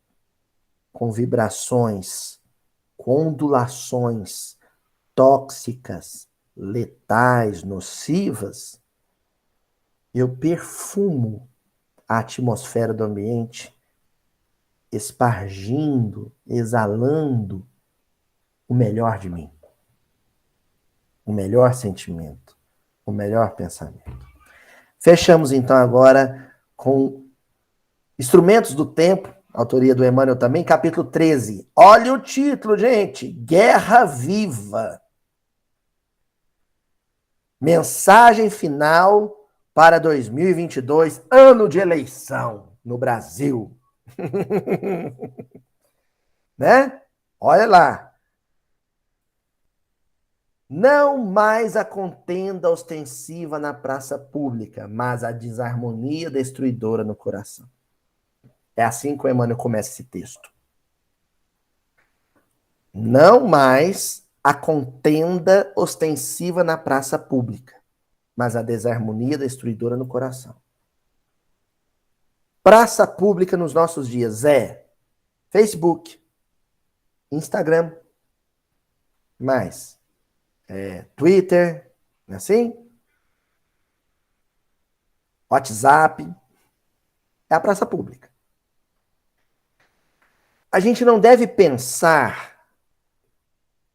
com vibrações, com ondulações tóxicas, letais, nocivas, eu perfumo a atmosfera do ambiente, espargindo, exalando o melhor de mim, o melhor sentimento, o melhor pensamento. Fechamos então agora com Instrumentos do Tempo, autoria do Emmanuel também, capítulo 13. Olha o título, gente: Guerra Viva. Mensagem final para 2022, ano de eleição no Brasil. Né? Olha lá. Não mais a contenda ostensiva na praça pública, mas a desarmonia destruidora no coração. É assim que o Emmanuel começa esse texto. Não mais a contenda ostensiva na praça pública, mas a desarmonia destruidora no coração. Praça pública nos nossos dias é Facebook, Instagram, mais Twitter, não é assim? WhatsApp, é a praça pública. A gente não deve pensar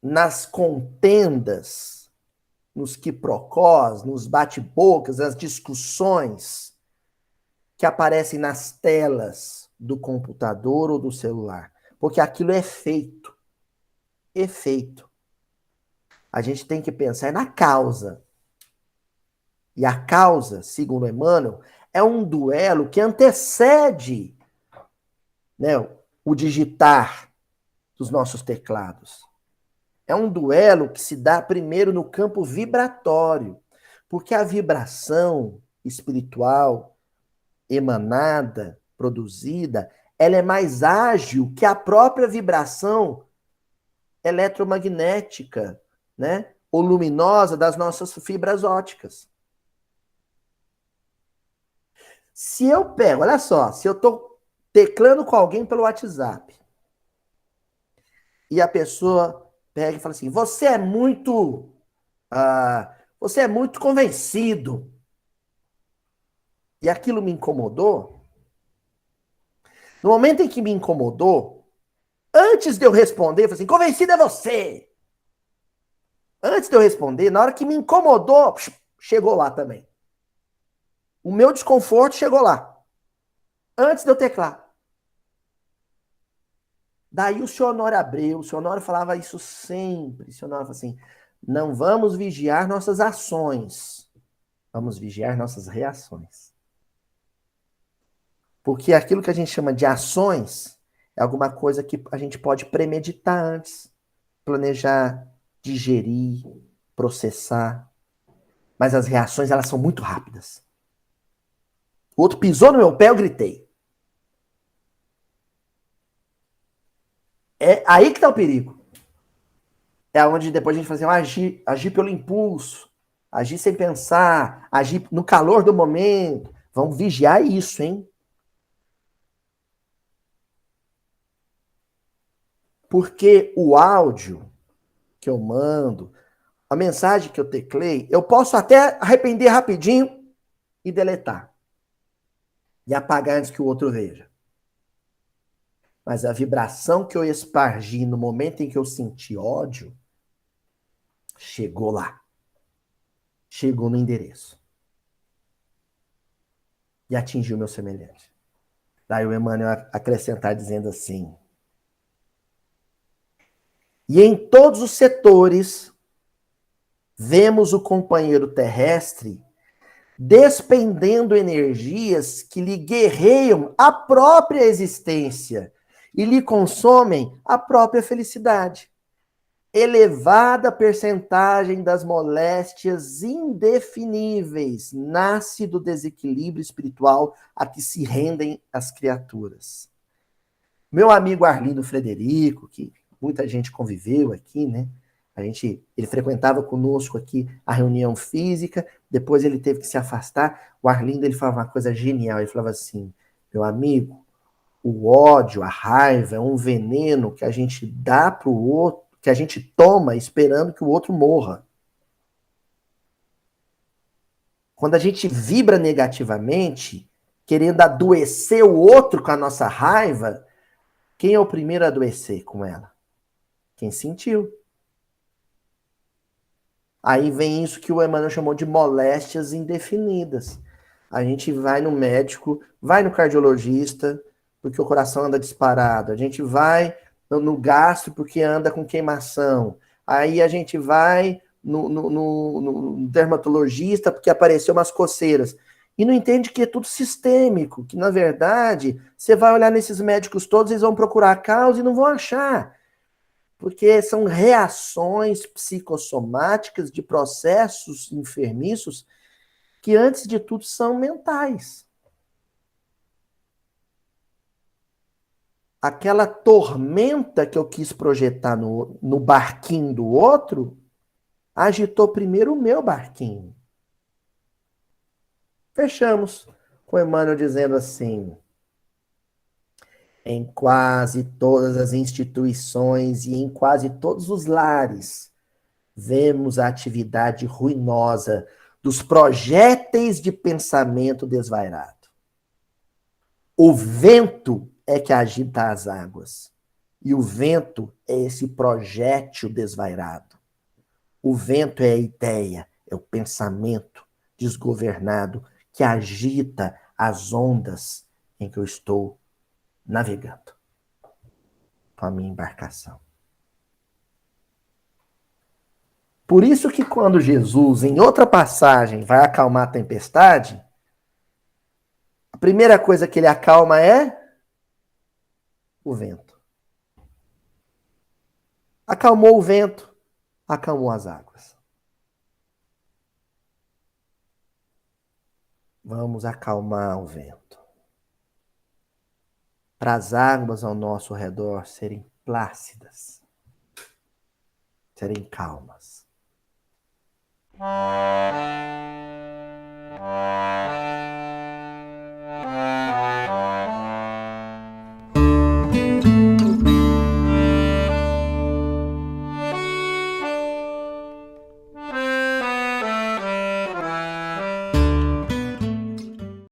nas contendas, nos quiprocós, nos bate-bocas, nas discussões que aparecem nas telas do computador ou do celular. Porque aquilo é efeito. Efeito. A gente tem que pensar na causa. E a causa, segundo Emmanuel, é um duelo que antecede, né, o digitar dos nossos teclados. É um duelo que se dá primeiro no campo vibratório, porque a vibração espiritual emanada, produzida, ela é mais ágil que a própria vibração eletromagnética, né, ou luminosa das nossas fibras ópticas. Se eu pego, olha só, se eu estou teclando com alguém pelo WhatsApp e a pessoa pega e fala assim, você é muito convencido, e aquilo me incomodou, no momento em que me incomodou, antes de eu responder, eu falei assim, convencido é você. Antes de eu responder, na hora que me incomodou, chegou lá também. O meu desconforto chegou lá. Antes de eu teclar. Daí o senhor Honório Abreu, o senhor Honório falava isso sempre. O senhor Honório falava assim, não vamos vigiar nossas ações. Vamos vigiar nossas reações. Porque aquilo que a gente chama de ações é alguma coisa que a gente pode premeditar antes. Planejar, digerir, processar. Mas as reações, elas são muito rápidas. O outro pisou no meu pé, eu gritei. É aí que tá o perigo. É onde depois a gente fala assim, agir pelo impulso, agir sem pensar, agir no calor do momento. Vamos vigiar isso, hein? Porque o áudio que eu mando, a mensagem que eu teclei, eu posso até arrepender rapidinho e deletar. e apagar antes que o outro veja. Mas a vibração que eu espargi no momento em que eu senti ódio, chegou lá. Chegou no endereço. E atingiu o meu semelhante. Daí o Emmanuel acrescentar dizendo assim: e em todos os setores, vemos o companheiro terrestre despendendo energias que lhe guerreiam a própria existência e lhe consomem a própria felicidade. Elevada percentagem das moléstias indefiníveis nasce do desequilíbrio espiritual a que se rendem as criaturas. Meu amigo Arlindo Frederico, que muita gente conviveu aqui, né? Ele frequentava conosco aqui a reunião física, depois ele teve que se afastar. O Arlindo, ele falava uma coisa genial, ele falava assim: meu amigo, o ódio, a raiva é um veneno que a gente dá para o outro, que a gente toma esperando que o outro morra. Quando a gente vibra negativamente, querendo adoecer o outro com a nossa raiva, quem é o primeiro a adoecer com ela? Quem sentiu. Aí vem isso que o Emmanuel chamou de moléstias indefinidas. A gente vai no médico, vai no cardiologista, porque o coração anda disparado. A gente vai no gastro, porque anda com queimação. Aí a gente vai no dermatologista, porque apareceu umas coceiras. E não entende que é tudo sistêmico, que na verdade, você vai olhar nesses médicos todos, eles vão procurar a causa e não vão achar. Porque são reações psicossomáticas de processos enfermiços que, antes de tudo, são mentais. Aquela tormenta que eu quis projetar no barquinho do outro, agitou primeiro o meu barquinho. Fechamos com Emmanuel dizendo assim: em quase todas as instituições e em quase todos os lares, vemos a atividade ruinosa dos projéteis de pensamento desvairado. O vento é que agita as águas. E o vento é esse projétil desvairado. O vento é a ideia, é o pensamento desgovernado que agita as ondas em que eu estou navegando com a minha embarcação. Por isso que quando Jesus, em outra passagem, vai acalmar a tempestade, a primeira coisa que ele acalma é o vento. Acalmou o vento, acalmou as águas. Vamos acalmar o vento. Para as águas ao nosso redor serem plácidas, serem calmas.